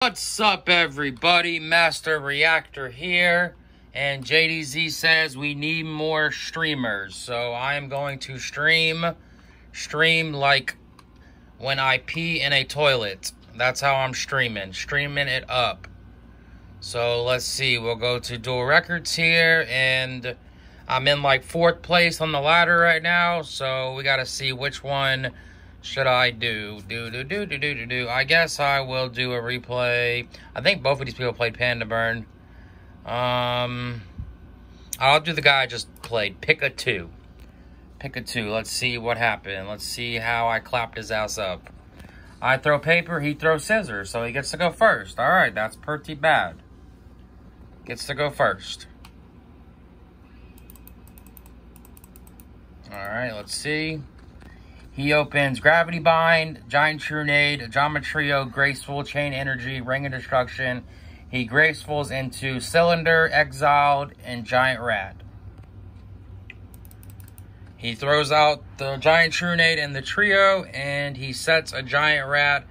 What's up, everybody? Master Reactor here, and JDZ says we need more streamers, so I am going to stream like when I pee in a toilet. That's how I'm streaming it up. So let's see, we'll go to dual records here, and I'm in like 4th place on the ladder right now, so we gotta see which one should I do? I guess I will do a replay. I think both of these people played Panda Burn. I'll do the guy I just played. Picka2. Picka2. Let's see what happened. Let's see how I clapped his ass up. I throw paper, he throws scissors, so he gets to go first. Alright, that's pretty bad. Gets to go first. Alright, let's see. He opens Gravity Bind, Giant Trunade, Geometrio, Graceful, Chain Energy, Ring of Destruction. He Gracefuls into Cylinder, Exiled, and Giant Rat. He throws out the Giant Trunade and the Trio, and he sets a Giant Rat,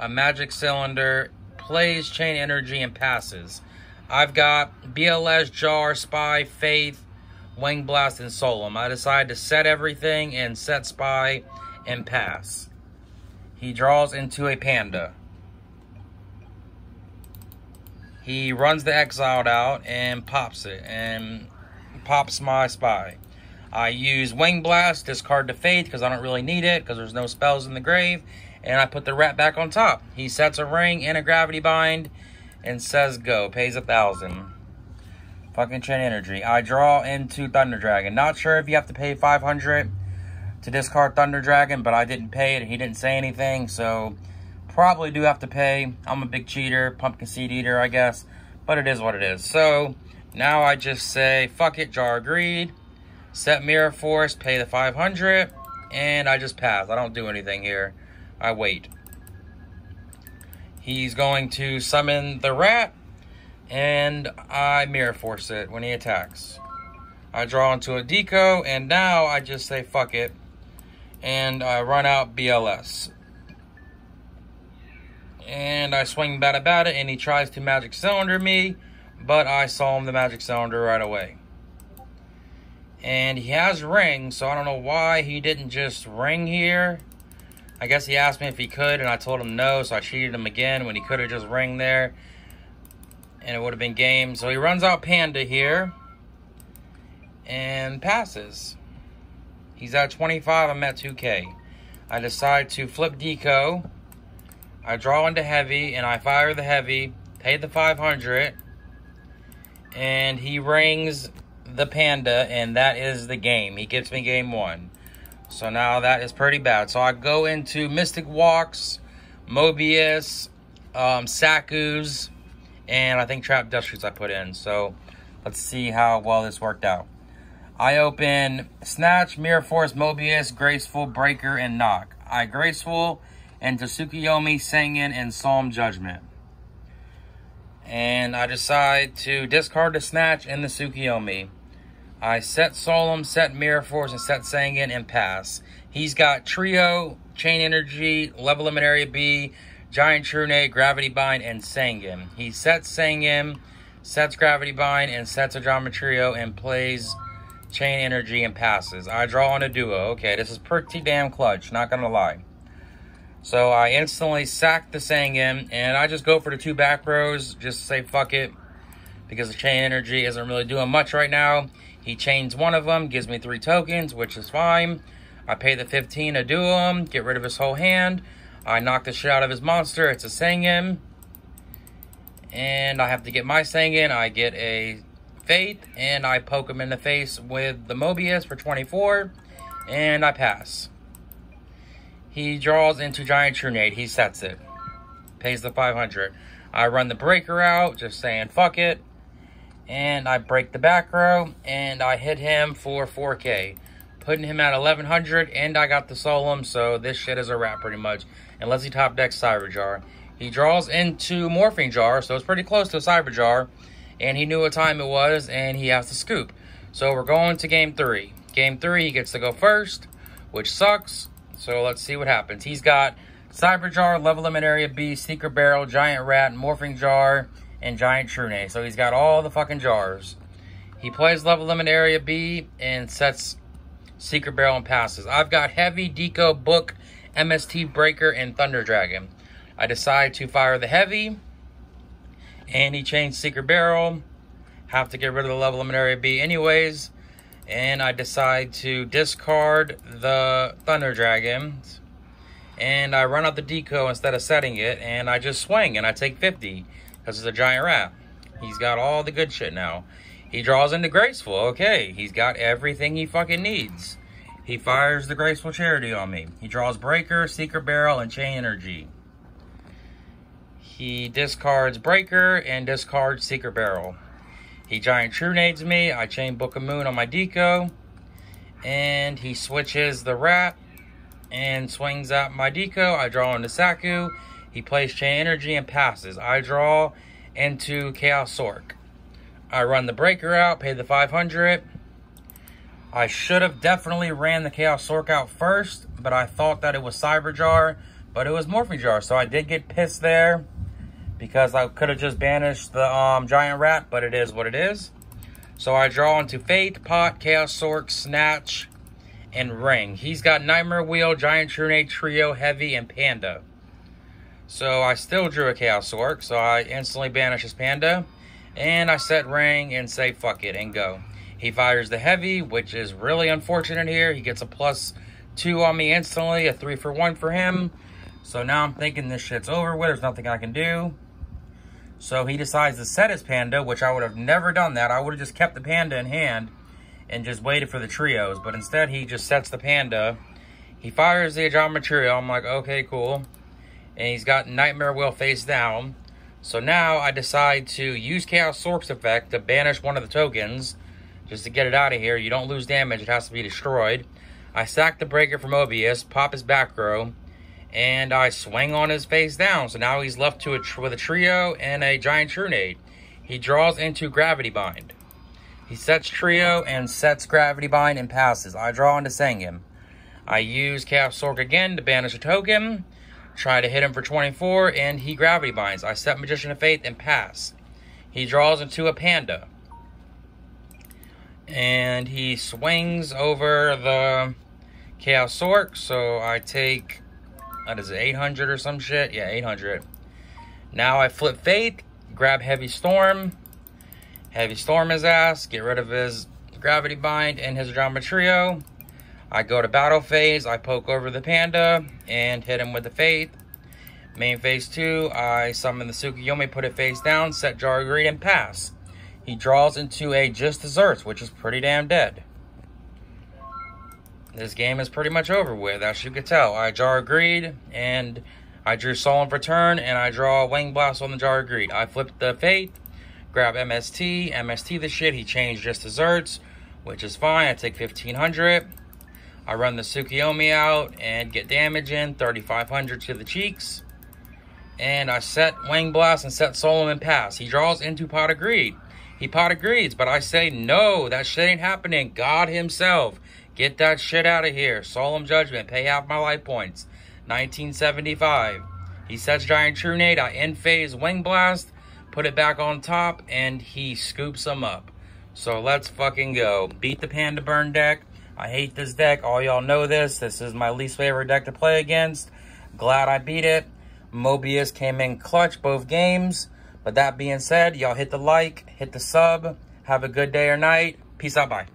a Magic Cylinder, plays Chain Energy, and passes. I've got BLS, Jar, Spy, Faith, Wing Blast, and Solemn. I decided to set everything and set Spy and pass. He draws into a Panda. He runs the Exiled out and pops it, and pops my Spy. I use Wing Blast, discard the Faith because I don't really need it because there's no spells in the grave, and I put the Rat back on top. He sets a Ring and a Gravity Bind and says go. Pays 1,000. Fucking Chain Energy. I draw into Thunder Dragon. Not sure if you have to pay 500 to discard Thunder Dragon, but I didn't pay it and he didn't say anything, so probably do have to pay. I'm a big cheater, pumpkin seed eater, I guess, but it is what it is. So now I just say fuck it, Jar Greed, set Mirror Force, pay the 500, and I just pass. I don't do anything here. I wait. He's going to summon the Rat, and I Mirror Force it when he attacks. I draw into a Deco, and now I just say fuck it, and I run out BLS. And I swing bad about it, and he tries to Magic Cylinder me, but I saw him the Magic Cylinder right away. And he has Ring, so I don't know why he didn't just Ring here. I guess he asked me if he could, and I told him no, so I cheated him again when he could have just Ring there, and it would have been game. So he runs out Panda here and passes. He's at 25, I'm at 2K. I decide to flip Deco. I draw into Heavy, and I fire the Heavy, pay the 500, and he rings the Panda, and that is the game. He gets me game 1. So now that is pretty bad. So I go into Mystic Walks, Mobius, Saku's, and I think Trap Dust Shoots I put in. So let's see how well this worked out. I open Snatch, Mirror Force, Mobius, Graceful, Breaker, and Knock. I Graceful into Tsukuyomi, Sengen, and Psalm Judgment. And I decide to discard the Snatch and the Tsukuyomi. I set Solemn, set Mirror Force, and set Sengen, and pass. He's got Trio, Chain Energy, Level Limit Area B, Giant Trunade, Gravity Bind, and Sengen. He sets Sengen, sets Gravity Bind, and sets a Geometrio, and plays Chain Energy and passes. I draw on a Duo. Okay, this is pretty damn clutch, not gonna lie. So I instantly sack the Sengen, and I just go for the 2 back rows, just to say fuck it, because the Chain Energy isn't really doing much right now. He chains one of them, gives me 3 tokens, which is fine. I pay the 15 to do him, get rid of his whole hand. I knock the shit out of his monster. It's a Sengen. And I have to get my Sengen. I get a Faith, and I poke him in the face with the Mobius for 24, and I pass. He draws into Giant Trunade. He sets it. Pays the 500. I run the Breaker out, just saying fuck it. And I break the back row, and I hit him for 4K. Putting him at 1100, and I got the Solemn, so this shit is a wrap pretty much. Unless he top decks Cyber Jar. He draws into Morphing Jar, so it's pretty close to a Cyber Jar. And he knew what time it was, and he has to scoop. So we're going to game 3. Game 3, he gets to go first, which sucks. So let's see what happens. He's got Cyber Jar, Level Limit Area B, Secret Barrel, Giant Rat, Morphing Jar, and Giant Trune. So he's got all the fucking jars. He plays Level Limit Area B and sets Secret Barrel and passes. I've got Heavy, Deco, Book, MST Breaker, and Thunder Dragon. I decide to fire the Heavy, and he changed Secret Barrel. Have to get rid of the Level Limit Area B anyways. And I decide to discard the Thunder Dragon. And I run out the Deco instead of setting it. And I just swing and I take 50. Because it's a Giant Rat. He's got all the good shit now. He draws into Graceful. Okay, he's got everything he fucking needs. He fires the Graceful Charity on me. He draws Breaker, Secret Barrel, and Chain Energy. He discards Breaker and discards Secret Barrel. He Giant Trunades me. I chain Book of Moon on my Deco. And he switches the Rat and swings at my Deco. I draw into Saku. He plays Chain Energy and passes. I draw into Chaos Sork. I run the Breaker out, pay the 500. I should have definitely ran the Chaos Sork out first, but I thought that it was Cyber Jar, but it was Morphing Jar. So I did get pissed there because I could have just banished the Giant Rat, but it is what it is. So I draw into Fate, Pot, Chaos Sork, Snatch, and Ring. He's got Nightmare Wheel, Giant Trunade, Trio, Heavy, and Panda. So I still drew a Chaos Sork, so I instantly banish his Panda. And I set Ring and say fuck it and go. He fires the Heavy, which is really unfortunate here. He gets a +2 on me instantly, a 3-for-1 for him. So now I'm thinking this shit's over with. There's nothing I can do. So he decides to set his Panda, which I would have never done that. I would have just kept the Panda in hand and just waited for the trios. But instead, he just sets the Panda. He fires the Ajama Trio. I'm like, okay, cool. And he's got Nightmare Wheel face down. So now I decide to use Chaos Sork's effect to banish one of the tokens. Just to get it out of here. You don't lose damage. It has to be destroyed. I sack the Breaker from Mobius. Pop his back row. And I swing on his face down. So now he's left with a Trio and a Giant Trunade. He draws into Gravity Bind. He sets Trio and sets Gravity Bind and passes. I draw into Sangam. I use Chaos Sork again to banish a token. Try to hit him for 24, and he Gravity Binds. I set Magician of Faith and pass. He draws into a Panda. And he swings over the Chaos Sork, so I take, what is it, 800 or some shit? Yeah, 800. Now I flip Faith, grab Heavy Storm. Heavy Storm his ass, get rid of his Gravity Bind and his Drama Trio. I go to battle phase, I poke over the Panda and hit him with the Faith. Main phase 2, I summon the Tsukuyomi, put it face down, set Jar of Greed, and pass. He draws into a Just Desserts, which is pretty damn dead. This game is pretty much over with, as you can tell. I Jar of Greed, and I drew Solemn Return, and I draw Wing Blast on the Jar of Greed. I flip the Faith, grab MST the shit, he changed Just Desserts, which is fine, I take 1500. I run the Tsukuyomi out and get damage in, 3,500 to the cheeks. And I set Wing Blast and set Solomon pass. He draws into Pot of Greed. He Pot of Greeds, but I say, no, that shit ain't happening. God himself, get that shit out of here. Solemn Judgment, pay half my life points. 1975. He sets Giant Trunade. I end phase Wing Blast, put it back on top, and he scoops him up. So let's fucking go. Beat the Panda Burn deck. I hate this deck. All y'all know this. This is my least favorite deck to play against. Glad I beat it. Mobius came in clutch both games. But that being said, y'all hit the like, hit the sub. Have a good day or night. Peace out. Bye.